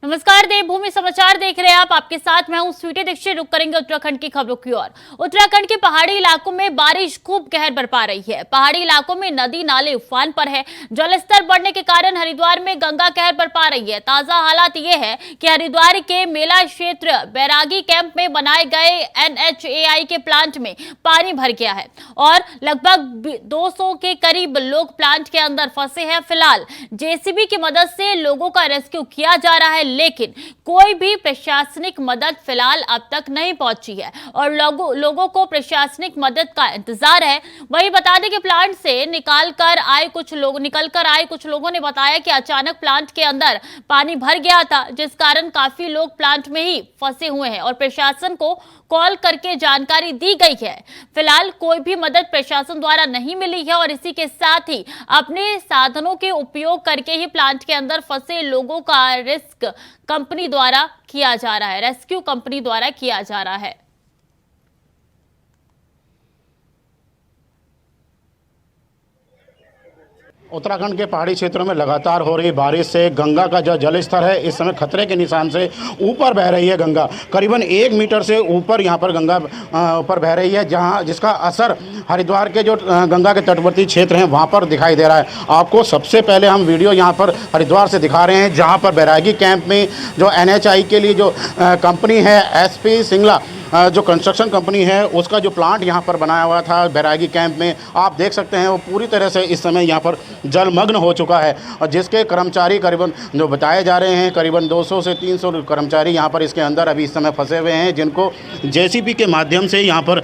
नमस्कार, देवभूमि समाचार देख रहे हैं आप। आपके साथ मैं हूं स्वीटी दीक्षित। रुक करेंगे उत्तराखंड की खबरों की ओर। उत्तराखंड के पहाड़ी इलाकों में बारिश खूब कहर बरपा रही है। पहाड़ी इलाकों में नदी नाले उफान पर है। जलस्तर बढ़ने के कारण हरिद्वार में गंगा कहर बरपा रही है। ताजा हालात ये है कि हरिद्वार के मेला क्षेत्र बैरागी कैंप में बनाए गए NHAI के प्लांट में पानी भर गया है और लगभग 200 के करीब लोग प्लांट के अंदर फंसे हैं। फिलहाल JCB की मदद से लोगों का रेस्क्यू किया जा रहा है, लेकिन कोई भी प्रशासनिक मदद फिलहाल अब तक नहीं पहुंची है और लोगों को प्रशासनिक मदद का इंतजार है। वहीं बता दें कि प्लांट से निकलकर आए कुछ लोगों ने बताया कि अचानक प्लांट के अंदर पानी भर गया था, जिस कारण काफी लोग प्लांट में ही फंसे हुए हैं और प्रशासन को कॉल करके जानकारी दी गई है। फिलहाल कोई भी मदद प्रशासन द्वारा नहीं मिली है और इसी के साथ ही अपने साधनों के उपयोग करके ही प्लांट के अंदर फंसे लोगों का रेस्क्यू कंपनी द्वारा किया जा रहा है। उत्तराखंड के पहाड़ी क्षेत्रों में लगातार हो रही बारिश से गंगा का जो जल स्तर है इस समय खतरे के निशान से ऊपर बह रही है। गंगा करीबन 1 मीटर से ऊपर यहाँ पर गंगा ऊपर बह रही है, जहाँ जिसका असर हरिद्वार के जो गंगा के तटवर्ती क्षेत्र हैं वहाँ पर दिखाई दे रहा है। आपको सबसे पहले हम वीडियो यहाँ पर हरिद्वार से दिखा रहे हैं, जहाँ पर बैरागी कैंप में जो NHI के लिए जो कंपनी है SP सिंगला जो कंस्ट्रक्शन कंपनी है उसका जो प्लांट यहाँ पर बनाया हुआ था बैरागी कैंप में, आप देख सकते हैं वो पूरी तरह से इस समय यहाँ पर जलमग्न हो चुका है और जिसके कर्मचारी करीबन जो बताए जा रहे हैं करीबन 200 से 300 कर्मचारी यहाँ पर इसके अंदर अभी इस समय फंसे हुए हैं, जिनको JCB के माध्यम से यहाँ पर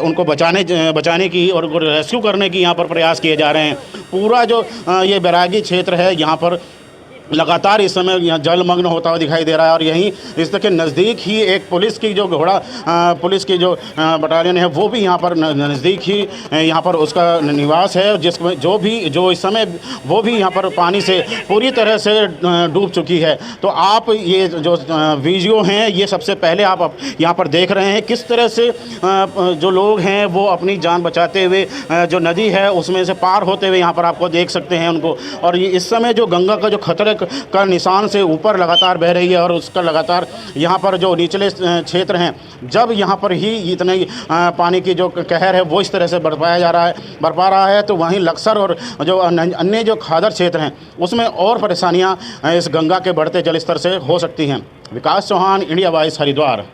उनको बचाने की और रेस्क्यू करने की यहाँ पर प्रयास किए जा रहे हैं। पूरा जो ये बैरागी क्षेत्र है यहाँ पर लगातार इस समय यहाँ जलमग्न होता हुआ दिखाई दे रहा है और यहीं इसके नज़दीक ही एक पुलिस की जो पुलिस की जो बटालियन है वो भी यहाँ पर नज़दीक ही यहाँ पर उसका निवास है, जिसमें जो इस समय वो भी यहाँ पर पानी से पूरी तरह से डूब चुकी है। तो आप ये जो वीडियो हैं ये सबसे पहले आप यहाँ पर देख रहे हैं किस तरह से जो लोग हैं वो अपनी जान बचाते हुए जो नदी है उसमें से पार होते हुए यहाँ पर आपको देख सकते हैं उनको। और इस समय जो गंगा का जो खतरे का निशान से ऊपर लगातार बह रही है और उसका लगातार यहाँ पर जो निचले क्षेत्र हैं, जब यहाँ पर ही इतने पानी की जो कहर है वो इस तरह से बरपा रहा है तो वहीं लक्सर और जो अन्य जो खादर क्षेत्र हैं उसमें और परेशानियाँ इस गंगा के बढ़ते जलस्तर से हो सकती हैं। विकास चौहान, इंडिया वॉइस, हरिद्वार।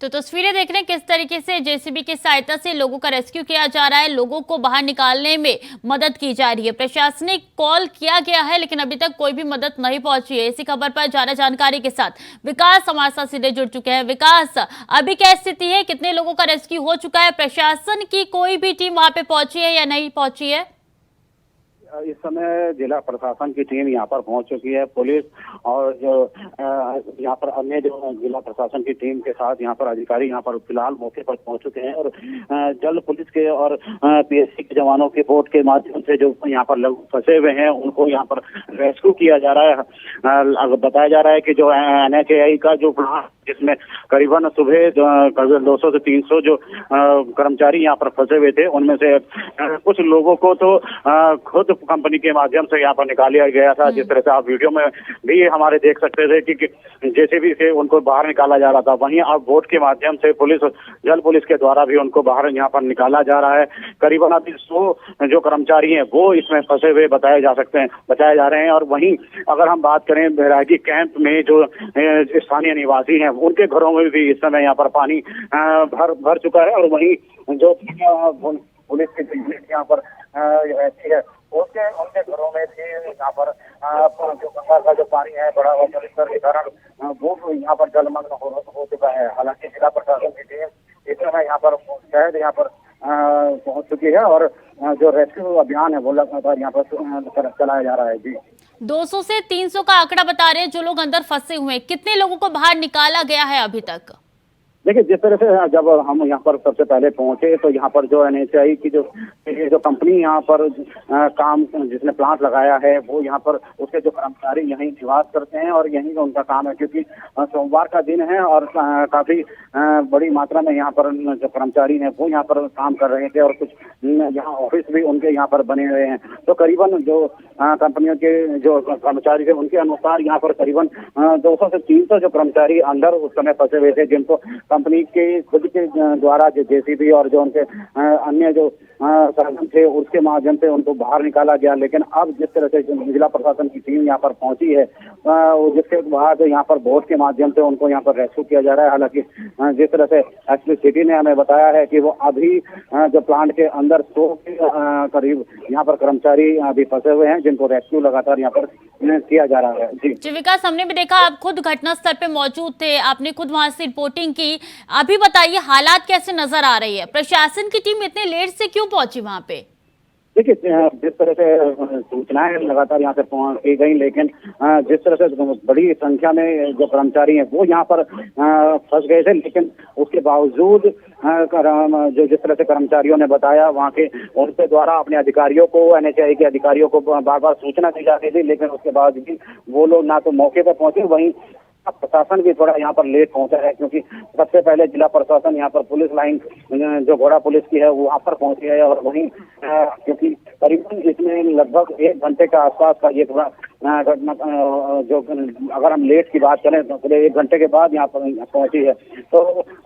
तो तस्वीरें देख रहे हैं किस तरीके से JCB की सहायता से लोगों का रेस्क्यू किया जा रहा है, लोगों को बाहर निकालने में मदद की जा रही है। प्रशासनिक कॉल किया गया है लेकिन अभी तक कोई भी मदद नहीं पहुंची है। इसी खबर पर ज्यादा जानकारी के साथ विकास हमारे साथ सीधे जुड़ चुके हैं। विकास, अभी क्या स्थिति है, कितने लोगों का रेस्क्यू हो चुका है, प्रशासन की कोई भी टीम वहां पे पहुंची है या नहीं पहुंची है? इस समय जिला प्रशासन की टीम यहाँ पर पहुंच चुकी है। पुलिस और जो यहाँ पर अन्य जो जिला प्रशासन की टीम के साथ यहाँ पर अधिकारी यहाँ पर फिलहाल मौके पर पहुंच चुके हैं और जल पुलिस के और PSC के जवानों के बोट के माध्यम से जो यहाँ पर लोग फंसे हुए हैं उनको यहाँ पर रेस्क्यू किया जा रहा है। बताया जा रहा है कि जो NHAI का जो प्लांट जिसमें करीबन सुबह 200 से 300 जो कर्मचारी यहाँ पर फंसे हुए थे उनमें से कुछ लोगों को तो खुद कंपनी के माध्यम से यहाँ पर निकाला गया था। जिस तरह से आप वीडियो में भी हमारे देख सकते थे कि JCB से उनको बाहर निकाला जा रहा था, वहीं अब बोट के माध्यम से जल पुलिस के द्वारा भी उनको बाहर यहाँ पर निकाला जा रहा है। करीबन अभी 100 जो कर्मचारी हैं वो इसमें फंसे हुए बताए जा रहे हैं। और वहीं अगर हम बात करें बैरागी कैंप में जो स्थानीय निवासी हैं उनके घरों में भी इस समय यहाँ पर पानी भर चुका है और वहीं जो पुलिस की यूनिट यहाँ पर रहती है उनके घरों में भी यहाँ पर जो गंगा का जो पानी है बड़ा हुआ जलस्तर के कारण वो यहाँ पर जलमग्न हो चुका है। हालांकि जिला प्रशासन की टीम इस समय यहाँ पर शायद यहाँ पर पहुंच चुकी है और जो रेस्क्यू अभियान है वो लगातार यहाँ पर चलाया जा रहा है। जी, 200 से 300 का आंकड़ा बता रहे हैं जो लोग अंदर फंसे हुए हैं। कितने लोगों को बाहर निकाला गया है अभी तक? देखिए, जिस तरह से जब हम यहाँ पर सबसे पहले पहुंचे तो यहाँ पर जो एनएचआई की जो कंपनी यहाँ पर काम जिसने प्लांट लगाया है वो यहाँ पर उसके जो कर्मचारी यहीं निवास करते हैं और यहीं का उनका काम है, क्योंकि सोमवार का दिन है और काफी बड़ी मात्रा में यहाँ पर जो कर्मचारी हैं वो यहाँ पर काम कर रहे थे और कुछ यहाँ ऑफिस भी उनके यहाँ पर बने हुए हैं। तो करीबन जो कंपनियों के जो कर्मचारी थे उनके अनुसार यहाँ पर करीबन 200 से 300 जो कर्मचारी अंदर उस समय फंसे हुए थे, जिनको कंपनी के खुद के द्वारा जो जेसीबी और जो उनके अन्य जो साधन थे उसके माध्यम से उनको बाहर निकाला गया। लेकिन अब जिस तरह से जिला प्रशासन की टीम यहाँ पर पहुंची है, जिसके बाद यहाँ पर बोट के माध्यम से उनको यहाँ पर रेस्क्यू किया जा रहा है। हालांकि जिस तरह से एसपी सिटी ने हमें बताया है कि वो अभी जो प्लांट के अंदर 100 के करीब यहाँ पर कर्मचारी अभी फंसे हुए हैं, जिनको रेस्क्यू लगातार यहाँ पर किया जा रहा है। जी विकास, हमने भी देखा आप खुद घटना स्थल पे मौजूद थे, आपने खुद वहां से रिपोर्टिंग की। अभी बताइए हालात कैसे नजर आ रही है, प्रशासन की टीम इतने लेट से क्यों पहुंची वहां पे? देखिए, जिस तरह से सूचनाएं लगातार यहाँ से की गई, लेकिन जिस तरह से बड़ी संख्या में जो कर्मचारी हैं वो यहाँ पर फंस गए थे, लेकिन उसके बावजूद जो जिस तरह से कर्मचारियों ने बताया वहाँ के उनके द्वारा अपने अधिकारियों को, एनएचआई के अधिकारियों को बार बार सूचना दी जाती थी, लेकिन उसके बाद भी वो लोग ना तो मौके पर पहुंचे, वहीं प्रशासन भी थोड़ा यहाँ पर लेट पहुंचा है, क्योंकि सबसे पहले जिला प्रशासन यहाँ पर पुलिस लाइन जो घोड़ा पुलिस की है वो वहाँ पर पहुंची है और वहीं क्योंकि करीबन इसमें लगभग 1 घंटे के आसपास का ये थोड़ा घटना जो अगर हम लेट की बात करें तो पूरे 1 घंटे के बाद यहाँ पर पहुंची है। तो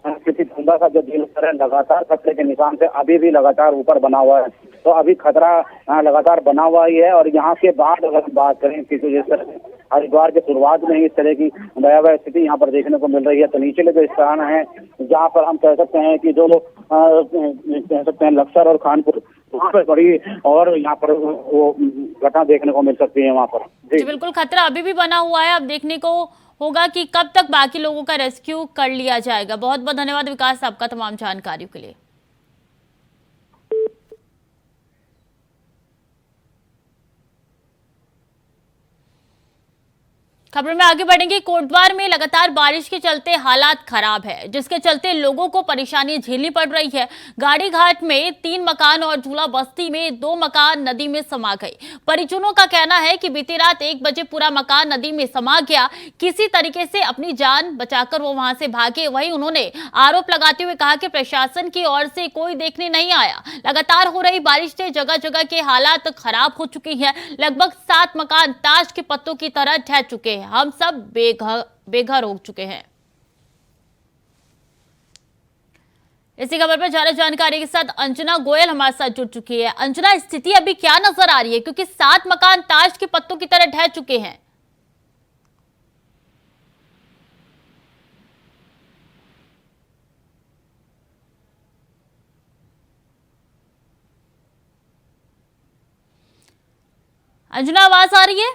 क्योंकि गंगा का जो जलस्तर है लगातार खतरे के निशान से अभी भी लगातार ऊपर बना हुआ है, तो अभी खतरा लगातार बना हुआ ही है। और यहाँ के बाद अगर बात करें कि जिस तरह से हरिद्वार के शुरुआत में ही इस तरह की भयावह स्थिति यहाँ पर देखने को मिल रही है, तो निचले जो स्थान है जहाँ पर हम कह सकते हैं कि जो लोग कह सकते हैं लक्सर और खानपुर, वहाँ पर बड़ी और यहाँ पर वो घटना देखने को मिल सकती है वहाँ पर। जी बिल्कुल, खतरा अभी भी बना हुआ है। अब देखने को होगा कि कब तक बाकी लोगों का रेस्क्यू कर लिया जाएगा। बहुत बहुत धन्यवाद विकास आपका तमाम जानकारियों के लिए। खबर में आगे बढ़ेंगे। कोटद्वार में लगातार बारिश के चलते हालात खराब है, जिसके चलते लोगों को परेशानी झेलनी पड़ रही है। गाड़ी घाट में 3 मकान और झूला बस्ती में 2 मकान नदी में समा गए। परिजनों का कहना है कि बीती रात 1 बजे पूरा मकान नदी में समा गया। किसी तरीके से अपनी जान बचाकर वो वहां से भागे। वहीं उन्होंने आरोप लगाते हुए कहा कि प्रशासन की ओर से कोई देखने नहीं आया। लगातार हो रही बारिश से जगह जगह के हालात खराब हो चुके हैं। लगभग 7 मकान ताश के पत्तों की तरह ढह चुके हैं। हम सब बेघर हो चुके हैं। इसी खबर पर ज्यादा जानकारी के साथ अंजना गोयल हमारे साथ जुड़ चुकी है। अंजना, स्थिति अभी क्या नजर आ रही है, क्योंकि 7 मकान ताश के पत्तों की तरह ढह चुके हैं? अंजना, आवाज आ रही है?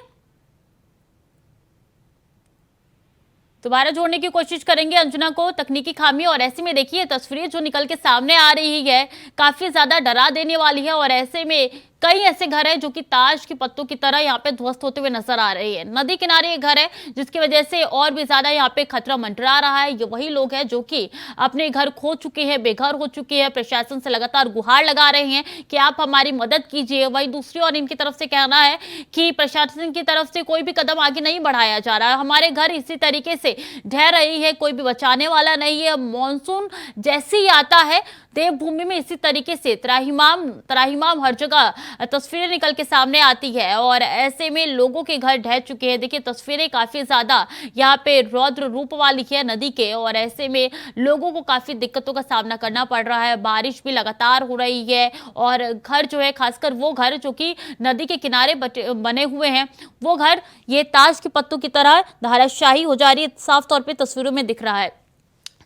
दोबारा जोड़ने की कोशिश करेंगे अंजना को, तकनीकी खामी। और ऐसे में देखिए तस्वीरें जो निकल के सामने आ रही है काफी ज्यादा डरा देने वाली है। और ऐसे में कई ऐसे घर हैं जो कि ताश के पत्तों की तरह यहाँ पे ध्वस्त होते हुए नजर आ रहे हैं। नदी किनारे ये घर है, जिसकी वजह से और भी ज्यादा यहाँ पे खतरा मंडरा रहा है। ये वही लोग हैं जो कि अपने घर खो चुके हैं, बेघर हो चुके हैं, प्रशासन से लगातार गुहार लगा रहे हैं कि आप हमारी मदद कीजिए। वही दूसरी ओर इनकी तरफ से कहना है कि प्रशासन की तरफ से कोई भी कदम आगे नहीं बढ़ाया जा रहा है। हमारे घर इसी तरीके से ढह रही है, कोई भी बचाने वाला नहीं है। मानसून जैसे ही आता है देवभूमि में इसी तरीके से त्राहिमाम हर जगह तस्वीरें निकल के सामने आती है और ऐसे में लोगों के घर ढह चुके हैं। देखिए तस्वीरें काफी ज्यादा यहाँ पे रौद्र रूप वाली है नदी के, और ऐसे में लोगों को काफी दिक्कतों का सामना करना पड़ रहा है। बारिश भी लगातार हो रही है और घर जो है, खासकर वो घर जो कि नदी के किनारे बने हुए हैं, वो घर ये ताश के पत्तों की तरह धाराशाही हो जा रही है, साफ तौर पर तस्वीरों में दिख रहा है।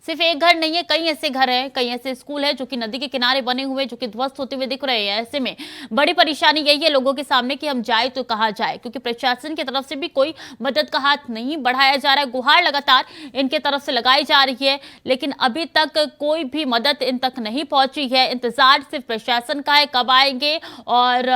सिर्फ एक घर नहीं है, कई ऐसे घर हैं, कई ऐसे स्कूल हैं जो कि नदी के किनारे बने हुए, जो कि ध्वस्त होते हुए दिख रहे हैं। ऐसे में बड़ी परेशानी यही है लोगों के सामने कि हम जाए तो कहाँ जाए, क्योंकि प्रशासन की तरफ से भी कोई मदद का हाथ नहीं बढ़ाया जा रहा है। गुहार लगातार इनके तरफ से लगाई जा रही है, लेकिन अभी तक कोई भी मदद इन तक नहीं पहुंची है। इंतजार सिर्फ प्रशासन का है, कब आएंगे और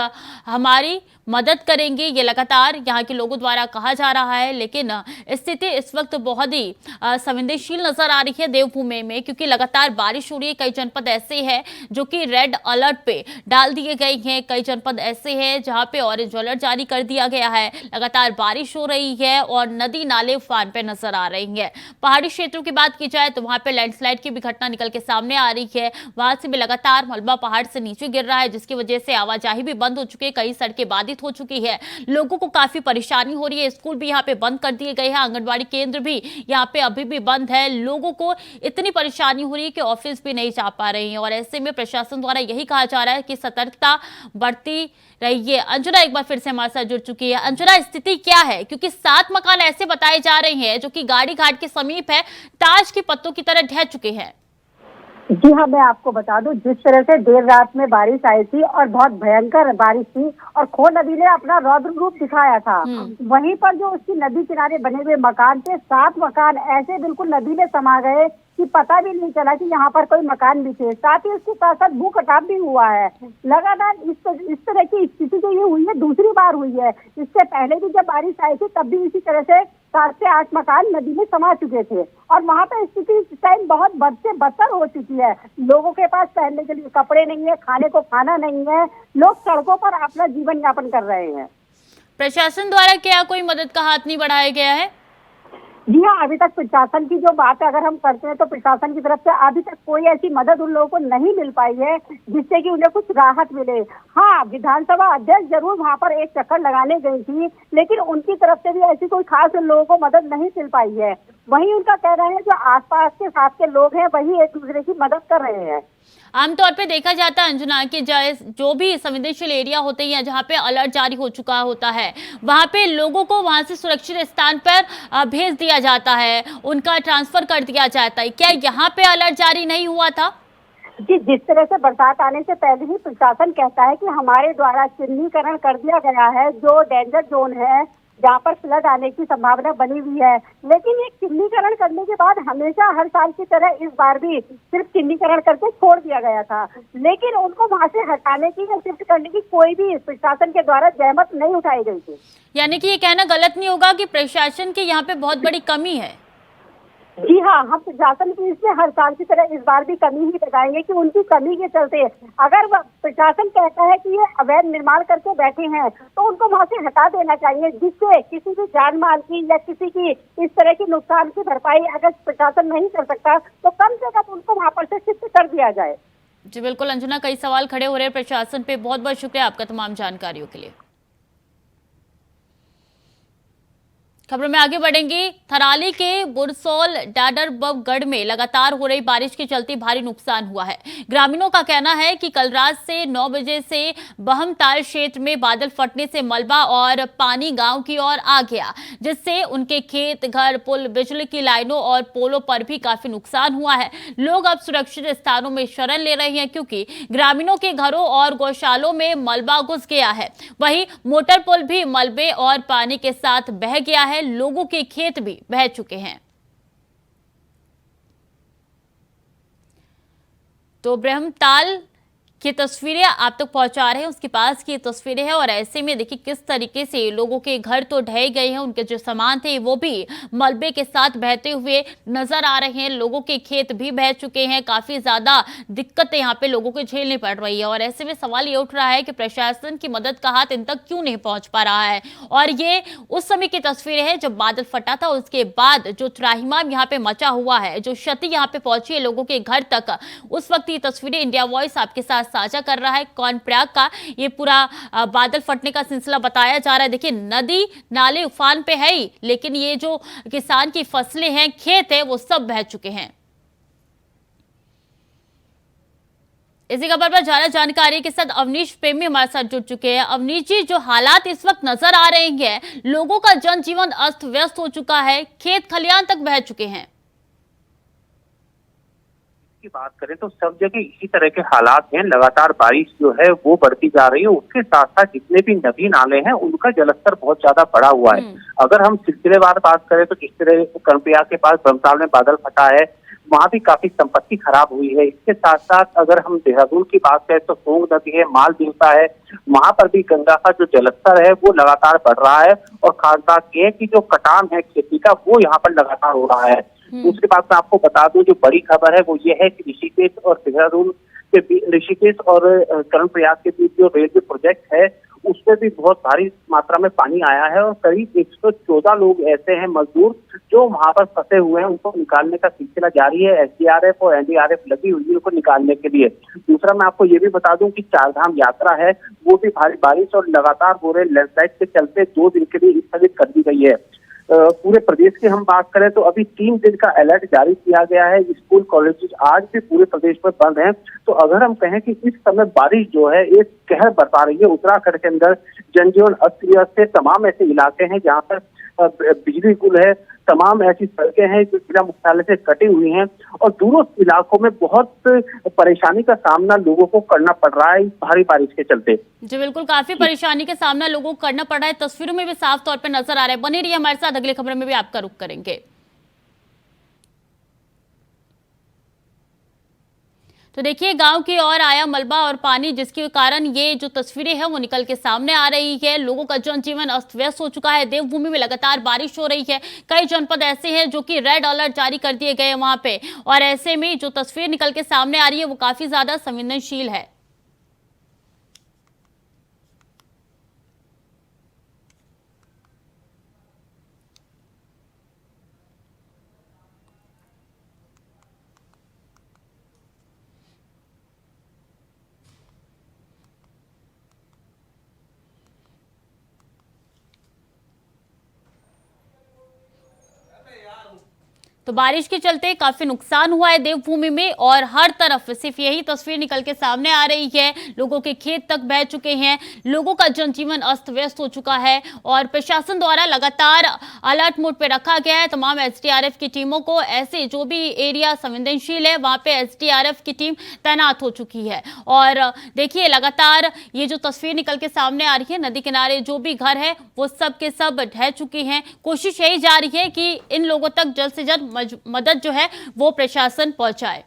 हमारी मदद करेंगे, ये लगातार यहाँ के लोगों द्वारा कहा जा रहा है। लेकिन स्थिति इस वक्त बहुत ही संवेदनशील नजर आ रही है देवभूमि में, क्योंकि लगातार बारिश हो रही है। कई जनपद ऐसे हैं जो कि रेड अलर्ट पे डाल दिए गए हैं, कई जनपद ऐसे हैं जहां पे ऑरेंज अलर्ट जारी कर दिया गया है। लगातार बारिश हो रही है और नदी नाले उफान पे नजर आ रही है। पहाड़ी क्षेत्रों की बात की जाए तो वहां पे लैंडस्लाइड की भी घटना निकल के सामने आ रही है। वहां से भी लगातार मलबा पहाड़ से नीचे गिर रहा है, जिसकी वजह से आवाजाही भी बंद हो चुकी है, कई सड़कें बाधित हो चुकी है, लोगों को काफी परेशानी हो रही है। स्कूल भी यहाँ पे बंद कर दिए गए हैं, आंगनबाड़ी केंद्र भी यहाँ पे अभी भी बंद है। लोगों को इतनी परेशानी हो रही है कि ऑफिस भी नहीं जा पा रहे हैं और ऐसे में प्रशासन द्वारा यही कहा जा रहा है कि सतर्कता बढ़ती रहिए। अंजना एक बार फिर से हमारे साथ जुड़ चुकी है। अंजना, स्थिति क्या है? क्योंकि 7 मकान ऐसे बताए जा रहे हैं जो कि गाड़ी घाट के समीप है, ताश के पत्तों की तरह ढह चुके हैं। जी हाँ, मैं आपको बता दूं, जिस तरह से देर रात में बारिश आई थी और बहुत भयंकर बारिश थी और खो नदी ने अपना रौद्र रूप दिखाया था, वहीं पर जो उसकी नदी किनारे बने हुए मकान थे, 7 मकान ऐसे बिल्कुल नदी में समा गए कि पता भी नहीं चला कि यहाँ पर कोई मकान भी थे। साथ ही उसके साथ साथ भू कटाव भी हुआ है। लगातार इस तरह की स्थिति जो ये हुई है, दूसरी बार हुई है। इससे पहले भी जब बारिश आई थी तब भी इसी तरह से 7 से 8 मकान नदी में समा चुके थे और वहाँ पे स्थिति इस टाइम बहुत बद से बदतर हो चुकी है। लोगों के पास पहनने के लिए कपड़े नहीं है, खाने को खाना नहीं है, लोग सड़कों पर अपना जीवन यापन कर रहे हैं। प्रशासन द्वारा क्या कोई मदद का हाथ नहीं बढ़ाया गया है? जी हाँ, अभी तक प्रशासन की जो बात अगर हम करते हैं तो प्रशासन की तरफ से अभी तक कोई ऐसी मदद उन लोगों को नहीं मिल पाई है जिससे कि उन्हें कुछ राहत मिले। हाँ, विधानसभा अध्यक्ष जरूर वहाँ पर एक चक्कर लगाने गई थी, लेकिन उनकी तरफ से भी ऐसी कोई खास उन लोगों को मदद नहीं मिल पाई है। वहीं उनका कहना है जो आसपास के साथ के लोग हैं वही एक दूसरे की मदद कर रहे हैं। आमतौर पे देखा जाता है अंजना कि जो भी संवेदनशील एरिया होते हैं, जहाँ पे अलर्ट जारी हो चुका होता है, वहाँ पे लोगों को वहाँ से सुरक्षित स्थान पर भेज दिया जाता है, उनका ट्रांसफर कर दिया जाता है। क्या यहाँ पे अलर्ट जारी नहीं हुआ था? जी, जिस तरह से बरसात आने से पहले ही प्रशासन कहता है कि हमारे द्वारा चिन्हीकरण कर दिया गया है जो डेंजर जोन है, जहाँ पर फ्लड आने की संभावना बनी हुई है। लेकिन ये चिन्हीकरण करने के बाद हमेशा हर साल की तरह इस बार भी सिर्फ चिन्हीकरण करके छोड़ दिया गया था, लेकिन उनको वहाँ से हटाने की या शिफ्ट करने की कोई भी प्रशासन के द्वारा जहमत नहीं उठाई गई थी। यानी कि ये कहना गलत नहीं होगा कि प्रशासन की यहाँ पे बहुत बड़ी कमी है? जी हाँ, हम प्रशासन की इसमें हर साल की तरह इस बार भी कमी ही बताएंगे कि उनकी कमी के चलते अगर प्रशासन कहता है कि ये अवैध निर्माण करके बैठे हैं तो उनको वहाँ से हटा देना चाहिए, जिससे किसी भी जान माल की या किसी की इस तरह की नुकसान की भरपाई अगर प्रशासन नहीं कर सकता तो कम से कम उनको वहाँ पर से शिफ्ट कर दिया जाए। जी बिल्कुल अंजना, कई सवाल खड़े हो रहे हैं प्रशासन पे। बहुत बहुत शुक्रिया आपका तमाम जानकारियों के लिए। खबरों में आगे बढ़ेंगे। थराली के बुरसोल डाडरबगढ़ में लगातार हो रही बारिश के चलते भारी नुकसान हुआ है। ग्रामीणों का कहना है कि कल रात से 9 बजे से बहमताल क्षेत्र में बादल फटने से मलबा और पानी गांव की ओर आ गया, जिससे उनके खेत, घर, पुल, बिजली की लाइनों और पोलों पर भी काफी नुकसान हुआ है। लोग अब सुरक्षित स्थानों में शरण ले रहे हैं क्योंकि ग्रामीणों के घरों और गौशालों में मलबा घुस गया है। वहीं मोटर पुल भी मलबे और पानी के साथ बह गया है। लोगों के खेत भी बह चुके हैं। तो ब्रह्मताल की तस्वीरें आप तक पहुंचा रहे हैं, उसके पास की तस्वीरें हैं और ऐसे में देखिए किस तरीके से लोगों के घर तो ढह गए हैं, उनके जो सामान थे वो भी मलबे के साथ बहते हुए नजर आ रहे हैं। लोगों के खेत भी बह चुके हैं। काफी ज्यादा दिक्कतें यहाँ पे लोगों को झेलनी पड़ रही है और ऐसे में सवाल ये उठ रहा है कि प्रशासन की मदद का हाथ इन तक क्यों नहीं पहुंच पा रहा है। और ये उस समय की तस्वीरें हैं जब बादल फटा था, उसके बाद जो त्राहिमाम यहाँ पे मचा हुआ है, जो क्षति यहाँ पे पहुंची है लोगों के घर तक, उस वक्त ये तस्वीरें इंडिया वॉइस आपके साथ साझा कर रहा है। कर्णप्रयाग का ये पूरा बादल फटने का सिलसिला बताया जा रहा है। देखिए नदी नाले उफान पे है ही, लेकिन ये जो किसान की फसलें हैं, खेत है, वो सब बह चुके हैं। इसी खबर पर ज्यादा जानकारी के साथ अवनीश प्रेमी हमारे साथ जुड़ चुके हैं। अवनीश जी, जो हालात इस वक्त नजर आ रहे हैं, लोगों का जनजीवन अस्त व्यस्त हो चुका है, खेत खलियान तक बह चुके हैं। की बात करें तो सब जगह इसी तरह के हालात हैं। लगातार बारिश जो है वो बढ़ती जा रही है, उसके साथ साथ जितने भी नदी नाले हैं उनका जलस्तर बहुत ज्यादा बढ़ा हुआ है। अगर हम सिलसिलेवार बात करें तो जिस तरह कर्णप्रयाग के पास ब्रह्मताल में बादल फटा है, वहाँ भी काफी संपत्ति खराब हुई है। इसके साथ साथ अगर हम देहरादून की बात करें तो सोंग नदी है, माल देवता है, वहां पर भी गंगा का जो जलस्तर है वो लगातार बढ़ रहा है और खास बात यह है कि जो कटान है खेती का वो यहाँ पर लगातार हो रहा है। दूसरी बात मैं आपको बता दूं, जो बड़ी खबर है वो ये है कि ऋषिकेश और देहरादून ऋषिकेश और कर्णप्रयाग के बीच जो रेलवे प्रोजेक्ट है उसमें भी बहुत भारी मात्रा में पानी आया है और करीब 114 लोग ऐसे हैं मजदूर जो वहां पर फंसे हुए हैं। उनको निकालने का सिलसिला जारी है। एसडीआरएफ और एनडीआरएफ लगी हुई है उनको निकालने के लिए। दूसरा मैं आपको ये भी बता दूं कि चारधाम यात्रा है वो भी भारी बारिश और लगातार हो रहे लैंडस्लाइड के चलते 2 दिन के लिए स्थगित कर दी गई है। पूरे प्रदेश की हम बात करें तो अभी 3 दिन का अलर्ट जारी किया गया है। स्कूल कॉलेज आज भी पूरे प्रदेश में बंद हैं। तो अगर हम कहें कि इस समय बारिश जो है एक कहर बरपा रही है उत्तराखंड के अंदर, जनजीवन अस्त व्यस्त है। तमाम ऐसे इलाके हैं जहाँ पर बिजली गुल है, तमाम ऐसी सड़कें हैं जो जिला मुख्यालय से कटी हुई हैं और दूरों इलाकों में बहुत परेशानी का सामना लोगों को करना पड़ रहा है इस भारी बारिश के चलते। जी बिल्कुल, काफी परेशानी का सामना लोगों को करना पड़ रहा है। तस्वीरों में भी साफ तौर पर नजर आ रहा है। बने रहिए हमारे साथ, अगली खबर में भी आपका रुख करेंगे। तो देखिए, गांव की ओर आया मलबा और पानी, जिसके कारण ये जो तस्वीरें हैं वो निकल के सामने आ रही है। लोगों का जनजीवन अस्त व्यस्त हो चुका है। देवभूमि में लगातार बारिश हो रही है। कई जनपद ऐसे हैं जो कि रेड अलर्ट जारी कर दिए गए वहां पे, और ऐसे में जो तस्वीर निकल के सामने आ रही है वो काफी ज्यादा संवेदनशील है। तो बारिश के चलते काफी नुकसान हुआ है देवभूमि में, और हर तरफ सिर्फ यही तस्वीर निकल के सामने आ रही है। लोगों के खेत तक बह चुके हैं, लोगों का जनजीवन अस्त व्यस्त हो चुका है और प्रशासन द्वारा लगातार अलर्ट मोड पे रखा गया है तमाम एसडीआरएफ की टीमों को। ऐसे जो भी एरिया संवेदनशील है वहां पे एसडीआरएफ की टीम तैनात हो चुकी है। और देखिए, लगातार ये जो तस्वीर निकल के सामने आ रही है, नदी किनारे जो भी घर है वो सब के सब ढह चुके हैं। कोशिश यही जा रही है कि इन लोगों तक जल्द से जल्द मदद जो है वो प्रशासन पहुंचाए।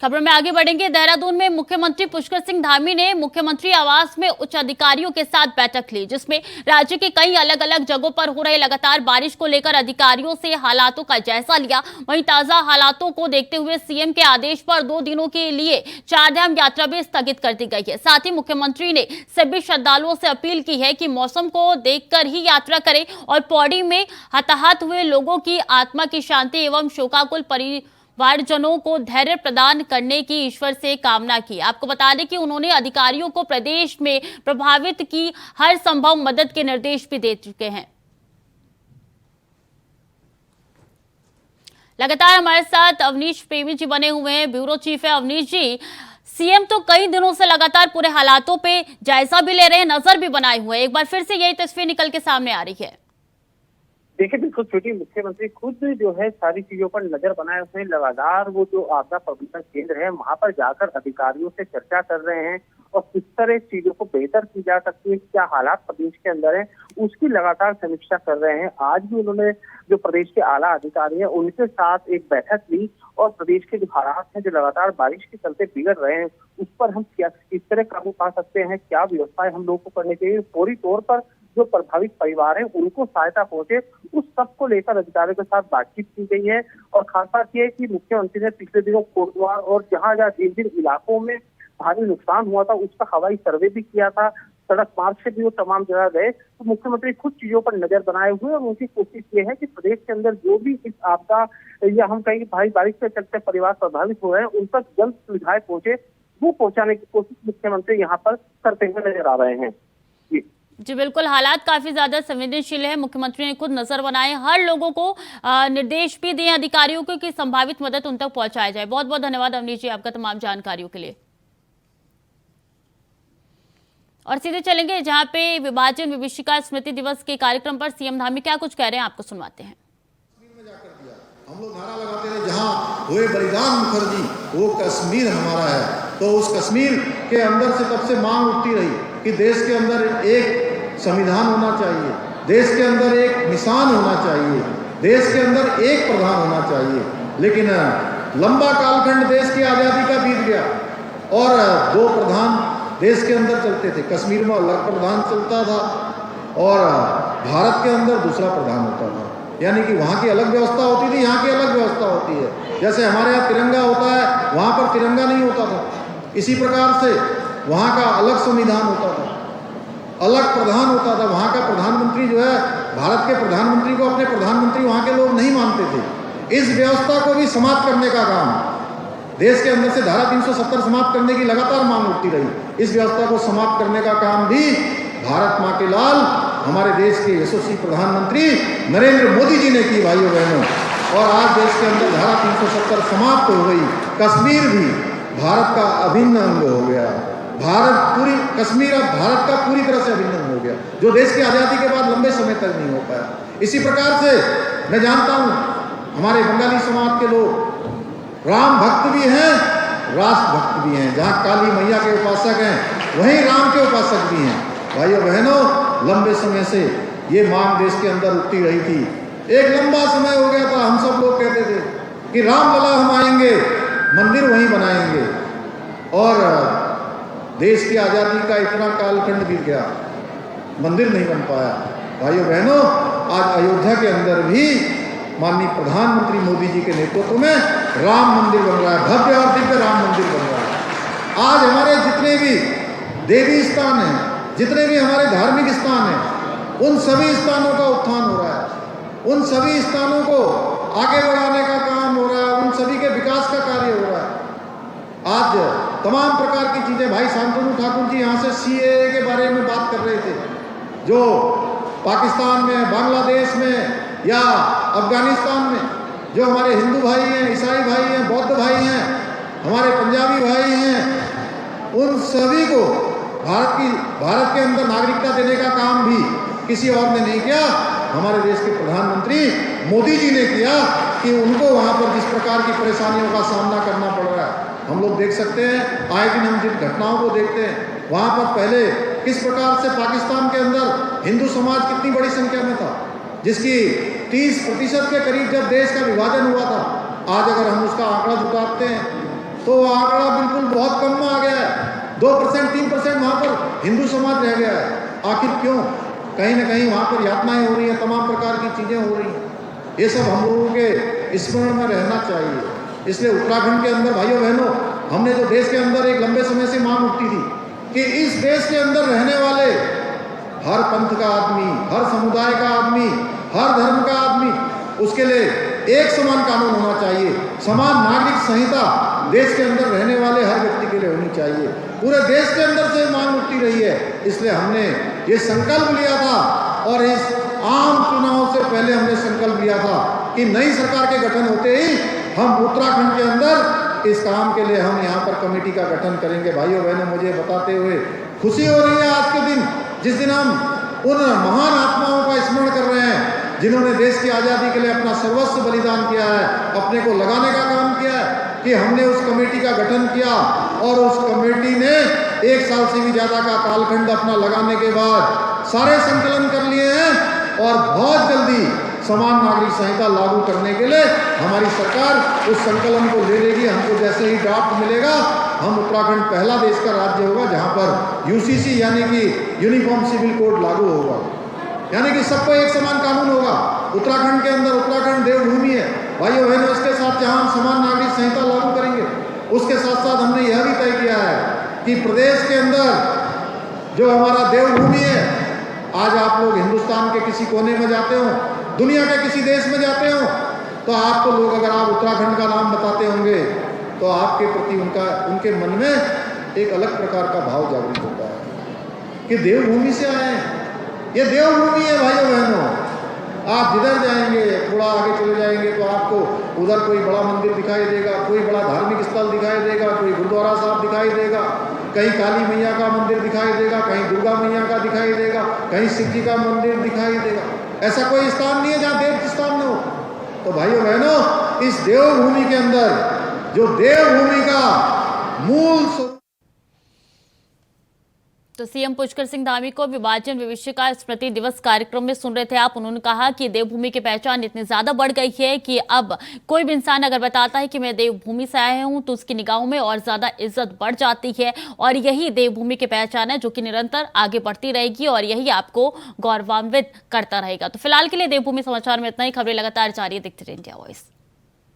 खबर में आगे बढ़ेंगे। देहरादून में मुख्यमंत्री पुष्कर सिंह धामी ने मुख्यमंत्री आवास में उच्च अधिकारियों के साथ बैठक ली, जिसमें राज्य के कई अलग अलग जगहों पर हो रहे लगातार बारिश को लेकर अधिकारियों से हालातों का जायजा लिया। वहीं ताजा हालातों को देखते हुए सीएम के आदेश पर 2 दिनों के लिए चारधाम यात्रा भी स्थगित कर दी गई है। साथ ही मुख्यमंत्री ने सभी श्रद्धालुओं से अपील की है कि मौसम को देखकर ही यात्रा करें और पौड़ी में हताहत हुए लोगों की आत्मा की शांति एवं शोकाकुल परिवारजनों को धैर्य प्रदान करने की ईश्वर से कामना की। आपको बता दें कि उन्होंने अधिकारियों को प्रदेश में प्रभावित की हर संभव मदद के निर्देश भी दे चुके हैं। लगातार हमारे साथ अवनीश प्रेमी जी बने हुए हैं, ब्यूरो चीफ है। अवनीश जी, सीएम तो कई दिनों से लगातार पूरे हालातों पे जायजा भी ले रहे हैं, नजर भी बनाए हुए हैं। एक बार फिर से यही तस्वीर निकल के सामने आ रही है। देखिए, बिल्कुल छोटी मुख्यमंत्री खुद जो है सारी चीजों पर नजर बनाए हुए हैं। लगातार वो जो आपदा प्रबंधन केंद्र है वहां पर जाकर अधिकारियों से चर्चा कर रहे हैं और किस तरह चीजों को बेहतर की जा सकती है, क्या हालात प्रदेश के अंदर है, उसकी लगातार समीक्षा कर रहे हैं। आज भी उन्होंने जो प्रदेश के आला अधिकारी हैं उनके साथ एक बैठक ली और प्रदेश के जो हालात हैं जो लगातार बारिश के चलते बिगड़ रहे हैं उस पर हम किस तरह काबू पा सकते हैं, क्या व्यवस्थाएं हम लोगों को करनी चाहिए, पूरी तौर पर जो प्रभावित परिवार है उनको सहायता पहुंचे, उस सब को लेकर अधिकारियों के साथ बातचीत की गई है। और खास बात यह है कि मुख्यमंत्री ने पिछले दिनों कोटद्वार और जहां जिन इलाकों में भारी नुकसान हुआ था उसका हवाई सर्वे भी किया था, सड़क मार्ग से भी वो तमाम जगह गए। तो मुख्यमंत्री खुद चीजों पर नजर बनाए हुए और उनकी कोशिश ये है कि प्रदेश के अंदर जो भी इस आपदा या हम कहेंगे भारी बारिश के चलते परिवार प्रभावित हुए हैं उन तक जल्द सुविधाएं पहुंचे, वो पहुंचाने की कोशिश मुख्यमंत्री यहाँ पर करते हुए नजर आ रहे हैं। जी बिल्कुल, हालात काफी ज्यादा संवेदनशील है। मुख्यमंत्री ने खुद नजर बनाए, हर लोगों को निर्देश भी दिए अधिकारियों को कि संभावित मदद उन तक पहुंचाया जाए। बहुत बहुत धन्यवाद अवनीश जी आपका तमाम जानकारियों के लिए। और सीधे चलेंगे जहां पे विभाजन विभीषिका स्मृति दिवस के कार्यक्रम पर सीएम धामी क्या कुछ कह रहे हैं, आपको सुनवाते हैं। हम लोग नारा लगाते थे जहां हुए बलिदान मुखर्जी वो कश्मीर हमारा है। तो उस कश्मीर के अंदर से तब से मांग उठती रही कि देश के अंदर एक संविधान होना चाहिए, देश के अंदर एक निशान होना चाहिए। देश के अंदर एक प्रधान होना चाहिए। लेकिन लंबा कालखंड देश की आज़ादी का बीत गया और दो प्रधान देश के अंदर चलते थे। कश्मीर में अलग प्रधान चलता था और भारत के अंदर दूसरा प्रधान होता था, यानी कि वहाँ की अलग व्यवस्था होती थी, यहाँ की अलग व्यवस्था होती है। जैसे हमारे यहाँ तिरंगा होता है, वहाँ पर तिरंगा नहीं होता था। इसी प्रकार से वहाँ का अलग संविधान होता था, अलग प्रधान होता था। वहाँ का प्रधानमंत्री जो है, भारत के प्रधानमंत्री को अपने प्रधानमंत्री वहाँ के लोग नहीं मानते थे। इस व्यवस्था को भी समाप्त करने का काम देश के अंदर से धारा 370 समाप्त करने की लगातार मांग उठती रही। इस व्यवस्था को समाप्त करने का काम भी भारत माँ के लाल हमारे देश के यशस्वी प्रधानमंत्री नरेंद्र मोदी जी ने की, भाइयों बहनों। और आज देश के अंदर धारा 370 समाप्त हो गई। कश्मीर भी भारत का अभिन्न अंग हो गया। कश्मीर अब भारत का पूरी तरह से अभिन्न अंग हो गया, जो देश की आज़ादी के बाद लंबे समय तक नहीं हो पाया। इसी प्रकार से मैं जानता हूँ हमारे बंगाली समाज के लोग राम भक्त भी हैं, राष्ट्र भक्त भी हैं। जहाँ काली मैया के उपासक हैं, वहीं राम के उपासक भी हैं। भाइयों बहनों, लंबे समय से ये मांग देश के अंदर उठती रही थी। एक लंबा समय हो गया था, हम सब लोग कहते थे कि रामलला हम आएंगे, मंदिर वहीं बनाएंगे। और देश की आज़ादी का इतना कालखंड बीत गया, मंदिर नहीं बन पाया। भाइयों बहनों, आज अयोध्या के अंदर भी माननीय प्रधानमंत्री मोदी जी के नेतृत्व में राम मंदिर बन रहा है, भव्य और दिव्य राम मंदिर बन रहा है। आज हमारे जितने भी देवी स्थान हैं, जितने भी हमारे धार्मिक स्थान हैं, उन सभी स्थानों का उत्थान हो रहा है। उन सभी स्थानों को आगे बढ़ाने का काम हो रहा है, उन सभी के विकास का कार्य हो रहा है। आज तमाम प्रकार की चीज़ें, भाई शांतनु ठाकुर जी यहाँ से सीएए के बारे में बात कर रहे थे, जो पाकिस्तान में, बांग्लादेश में या अफगानिस्तान में जो हमारे हिंदू भाई हैं, ईसाई भाई हैं, बौद्ध भाई हैं, हमारे पंजाबी भाई हैं, उन सभी को भारत के अंदर नागरिकता देने का काम भी किसी और ने नहीं किया, हमारे देश के प्रधानमंत्री मोदी जी ने किया कि उनको वहाँ पर जिस प्रकार की परेशानियों का सामना करना पड़ रहा है, हम लोग देख सकते हैं। आए दिन हम जिन घटनाओं को देखते हैं, वहाँ पर पहले किस प्रकार से पाकिस्तान के अंदर हिंदू समाज कितनी बड़ी संख्या में था, जिसकी 30% के करीब जब देश का विभाजन हुआ था। आज अगर हम उसका आंकड़ा जुटाते हैं तो वो आंकड़ा बिल्कुल बहुत कम में आ गया है। 2%, 3% वहाँ पर हिंदू समाज रह गया है। आखिर क्यों? कहीं ना कहीं वहाँ पर यातनाएं हो रही हैं, तमाम प्रकार की चीज़ें हो रही हैं। ये सब हम लोगों के स्मरण में रहना चाहिए। इसलिए उत्तराखंड के अंदर भाइयों बहनों, हमने जो देश के अंदर एक लंबे समय से मांग उठती थी कि इस देश के अंदर रहने वाले हर पंथ का आदमी, हर समुदाय का आदमी, हर धर्म का आदमी, उसके लिए एक समान कानून होना चाहिए। समान नागरिक संहिता देश के अंदर रहने वाले हर व्यक्ति के लिए होनी चाहिए। पूरे देश के अंदर से मांग उठती रही है। इसलिए हमने ये संकल्प लिया था और इस आम चुनाव से पहले हमने संकल्प लिया था कि नई सरकार के गठन होते ही हम उत्तराखंड के अंदर इस काम के लिए हम यहाँ पर कमेटी का गठन करेंगे। भाइयों बहनों, मुझे बताते हुए खुशी हो रही है आज के दिन, जिस दिन हम उन महान आत्माओं का स्मरण कर रहे हैं जिन्होंने देश की आज़ादी के लिए अपना सर्वस्व बलिदान किया है, अपने को लगाने का काम किया है। कि हमने उस कमेटी का गठन किया और उस कमेटी ने 1 साल से भी ज़्यादा का कालखंड अपना लगाने के बाद सारे संकलन कर लिए हैं और बहुत जल्दी समान नागरिक संहिता लागू करने के लिए हमारी सरकार उस संकलन को ले लेगी। हमको जैसे ही ड्राफ्ट मिलेगा, हम उत्तराखंड पहला देश का राज्य होगा जहाँ पर यूसीसी यानी कि यूनिफॉर्म सिविल कोड लागू होगा, यानी कि सबको एक समान कानून होगा। उत्तराखंड के अंदर, उत्तराखंड देवभूमि है भाइयों बहनों, इसके साथ जहाँ हम समान नागरिक संहिता लागू करेंगे, उसके साथ साथ हमने यह भी तय किया है कि प्रदेश के अंदर जो हमारा देवभूमि है, आज आप लोग हिंदुस्तान के किसी कोने में जाते हो, दुनिया के किसी देश में जाते हो, तो आपको लोग अगर आप उत्तराखंड का नाम बताते होंगे तो आपके प्रति उनके मन में एक अलग प्रकार का भाव जागृत होता है कि देवभूमि से आए हैं, ये देवभूमि है। भाइयों बहनों, आप जिधर जाएंगे, थोड़ा आगे चले जाएंगे तो आपको उधर कोई बड़ा मंदिर दिखाई देगा, कोई बड़ा धार्मिक स्थल दिखाई देगा, कोई गुरुद्वारा साहब दिखाई देगा, कहीं काली मैया का मंदिर दिखाई देगा, कहीं दुर्गा मैया का दिखाई देगा, कहीं शिव जी का मंदिर दिखाई देगा। ऐसा कोई स्थान नहीं है जहाँ देव स्थान न हो। तो भाइयों बहनों, इस देवभूमि के अंदर जो देवभूमि का मूल तो सीएम पुष्कर सिंह धामी को विभाजन विभीषिका स्मृति दिवस कार्यक्रम में सुन रहे थे आप। उन्होंने कहा कि देवभूमि की पहचान इतनी ज्यादा बढ़ गई है कि अब कोई भी इंसान अगर बताता है कि मैं देवभूमि से आया हूं तो उसकी निगाहों में और ज्यादा इज्जत बढ़ जाती है। और यही देवभूमि की पहचान है जो कि निरंतर आगे बढ़ती रहेगी और यही आपको गौरवान्वित करता रहेगा। तो फिलहाल के लिए देवभूमि समाचार में इतना ही। खबरें लगातार जारी है, देखते रहिए इंडिया वॉइस।